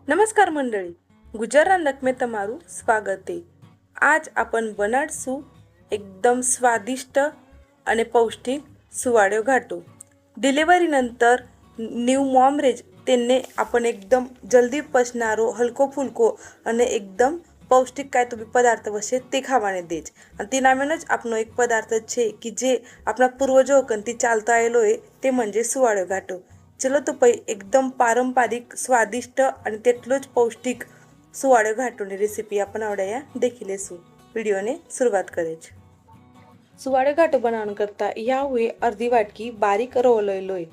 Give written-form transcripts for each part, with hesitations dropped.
નમસ્કાર મંડળી, ગુજરાત નકમે તમારું સ્વાગત છે। આજ આપણ બનાડશું એકદમ સ્વાદિષ્ટ અને પૌષ્ટિક સુવાળ્યો ઘાટો। ડિલિવરી નંतर ન્યૂ મોમ રેજ તેને आपण એકદમ જલ્દી પચનારો હલકો ફૂલકો અને એકદમ પૌષ્ટિક કાંઈ તો બી પદાર્થ વશે તે ખાવાને દે છે। અને તેનામેનો જ આપનો એક પદાર્થ છે કે જે આપણા પૂર્વજો વખતથી ચાલતો આવેલો છે તે म्हणजे સુવાળ્યો ઘાટો। ચલો તો પછી એકદમ પારંપરિક સ્વાદિષ્ટ અને તેટલો જ પૌષ્ટિક સુવાળ્યો ઘાટોની રેસીપી આપણે આવડે અહીંયા देखी लेશું। વિડીયોને શરૂઆત કરે છે। સુવાળ્યો ઘાટો બનાવવા કરતાં યા हुए अर्धी वाटकी बारीक रवो लई लोय।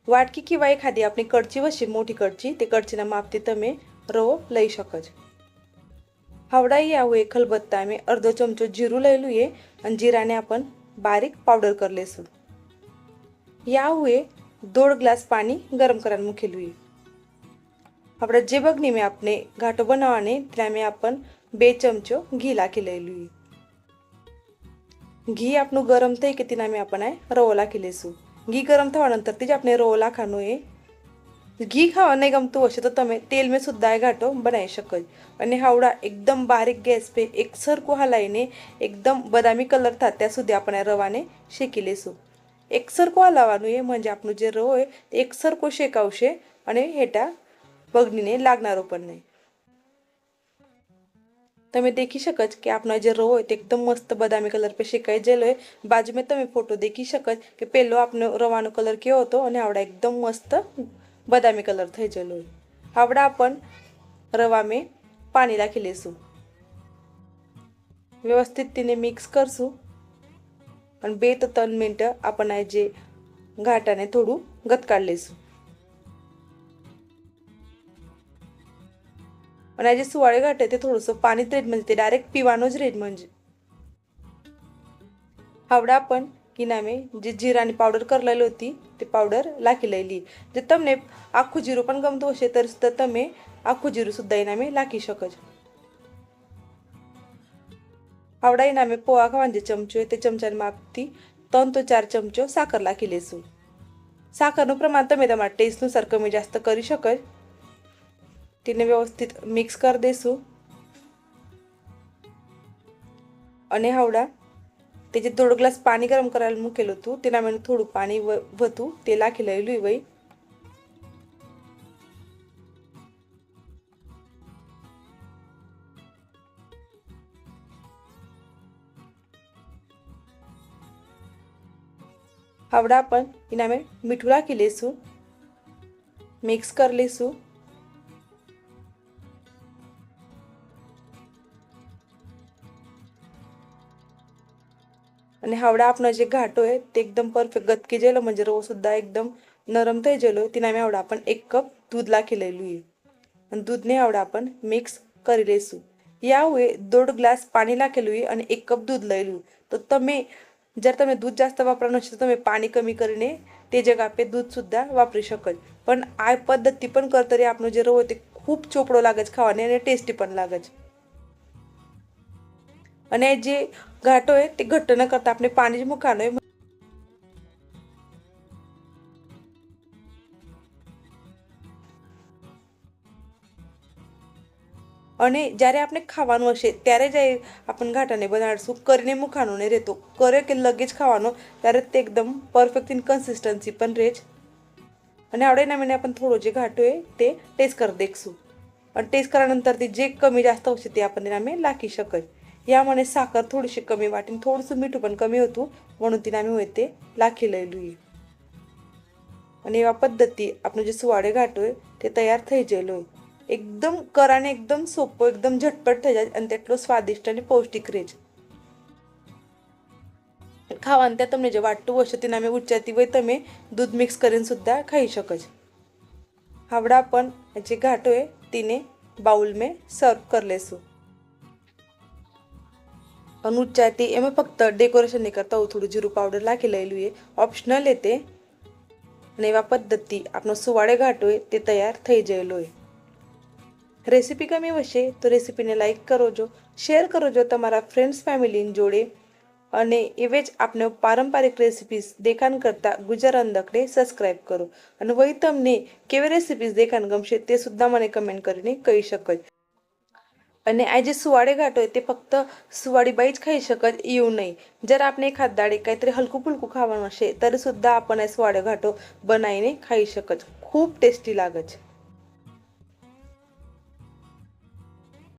वाटकी किंवा एखादी आपली कड़ची वशी मोठी कड़ची ते कड़चीना मापથી તમે રવો લઈ શકો છો। हावड़ा या हुए खलबत्ता में अर्धो चमचो जीरू लई लूए आणि जीराने आपण बारीक पावडर कर लेશું। या हुए 1.5 ग्लास पानी गरम करायला મૂકેલું। આપણે જે બગની में આપણે ઘાટો બનાવવાને ત્યાં आपण 2 ચમચો ઘી લાખી લેલું। ઘી આપણું ગરમ થઈ કે તેના आपण રવો લાખી લેશું। ઘી ગરમ થવા નંતરથી જ આપણે રવો લાખવાનો છે। ઘી ખાવા નહીં ગમતું હશે તો તમે તેલ में સુદ્धा ઘાટો બનાવી શકો। અને હાવડા એકદમ બારીક ગેસ पे એકસરખું હલાવીને એકદમ બદામી કલર થાય ત્યાં સુધી આપણે રવાને શેકી લેશું। એકસરખું હલાવવાનું છે म्हणजे આપણો જે રવો છે તે એકસરખો શેકાવશે અને હેટા બગડીને લાગનારો પણ નહીં। તમે देखी શકો કે આપણો જે રવો છે તે એકદમ મસ્ત બદામી કલર पे શેકાઈ ગયેલો છે। બાજુમાં તમે ફોટો देखी શકો કે પહેલો આપણો રવાનો કલર કેવો હતો અને આવડા એકદમ મસ્ત બદામી કલર થઈ ગયેલો છે। આવડા आपण रवा में पानी રાખી લેશું। વ્યવસ્થિત તેને મિક્સ કરશું અને 2 થી 3 મિનિટ आपण આ જે ઘાટાને થોડું ગતકાઢ લેશું। અને આ જે સુવાળે ઘાટ आहे ते थोडंसं पाणीत रेड म्हणजे ते डायरेक्ट पीवानोच रेड म्हणजे हावड़ा आपण किनामे जे जीरानी पावडर करलेली होती ते पावडर लाखी लेली। जे તમને આખું જીરું પણ ગમતું હશે तर सुद्धा તમે આખું જીરું सुद्धा એનામે લાખી શકો છો। हावड़ा એનામે પોવા ખાવાના જે ચમચો છે તે ચમચાની માપથી 3 થી 4 ચમચો સાકર લાખી લેશું। સાકરનું પ્રમાણ તમે તમારા ટેસ્ટ અનુસાર કમી જાસ્ત કરી શકો। તેને વ્યવસ્થિત મિક્સ કરી દેશું અને હાવડા તે જે 1.5 ગ્લાસ પાણી ગરમ કરાયેલું મૂકેલું હતું તેના મેં થોડું પાણી વધુ તે લાખી લેલું હોય। हावड़ा आपण એનામે મીઠું લાખી લેશું, મિક્સ કરી લેશું અને हावड़ा આપણો જે ઘાટો છે તે એકદમ પરફેક્ટ ગતકી જેલો म्हणजे રવો सुद्धा एकदम नरम થઈ જેલો તેનામે हावड़ा आपण 1 कप दूध લાખી લેલું અને दूधને हावड़ा आपण મિક્સ કરી લેશું। या हुए 1.5 ગ્લાસ પાણી લાખેલું અને 1 કપ दूध લેલું। તો તમે जर તમે दूध जास्त वापरવાનું છે તો તમે પાણી કમી કરીને તે જગ્યા पे दूध सुद्धा વાપરી શકો। પણ આ પદ્ધતિ પણ કરતરી આપણો જે રવો તે ખૂબ ચોપડો લાગે છે ખાવાને અને ટેસ્ટી પણ લાગે છે। અને જે ઘાટો છે તે ઘટ્ટ ન કરતા આપણે પાણી જ મૂકવાનું છે। અને જ્યારે આપણે ખાવાનું હશે ત્યારે જ आपण ઘાટાને બનાડશું, કરીને મૂકવાનું નહીં રહેતો। કરે કે લગે જ ખાવાનો ત્યારે તે એકદમ પરફેક્ટ ઇન કન્સિસ્ટન્સી પણ રહે છે। અને આવડે ના મને आपण થોડો જે ઘાટો છે તે ટેસ્ટ કરી દેખશું અને ટેસ્ટ કર્યાनंतरથી જે કમી જાસ્ત હશે તે आपण એનામે લાખી શકો। यामध्ये साखर थोडीशी कमी वाटीने थोडंसं मीठ पण कमी होतं म्हणून तिने आम्ही होते लाखी लेलू आहे। आणि या पद्धती आपण जे सुवाळे घाटो आहे ते तयार થઈ ગયેલો आहे। एकदम कराने एकदम सोपं एकदम झटपट થઈ જાય અને તેટલો સ્વાદિષ્ટ અને પૌષ્ટિક રહે છે। ખાવાનું ત્યાં તમને જે વાટતું હશે તેના મેં ઉચ્ચાતી હોય તમે दूध મિક્સ કરીને સુદ્धा ખાઈ શકો છો। हावड़ा पण जे घाटो आहे तिने बाउल में सर्व कर लेશું। अनुच्चाती एम फक्त डेकोरेशन नहीं करता वो थोड़ी जीरू पाउडर लाखी लेलू है, ऑप्शनल है ते। અને એવા પદ્ધતિ આપણો સુવાળે ઘાટો છે તે તૈયાર થઈ ગયેલો છે। રેસીપી ગમી હશે તો રેસીપીને લાઈક કરજો, શેર કરજો તમારા ફ્રેન્ડ્સ ફેમિલી જોડે અને એવે જ આપણે પારંપરિક રેસિપીસ દેખાણ કરતાં ગુજર અંધકને સબસ્ક્રાઈબ કરો અને વળી તમને કેવી રેસિપીસ દેખાણ ગમશે તે સુદ્धा મને કમેન્ટ કરીને કહી શકો. અને આ જે સુવાડે ઘાટ હોય તે ફક્ત સુવાડી બાઈ જ ખાઈ શકે એવું નહીં. જ્યારે આપણે એખાદ દાડે કાંઈતરી હલકું ફૂલકું ખાવાનું હશે ત્યારે સુદ્धा આપણને સુવાડે ઘાટો બનાવીને ખાઈ શકે. ખૂબ ટેસ્ટી લાગે છે.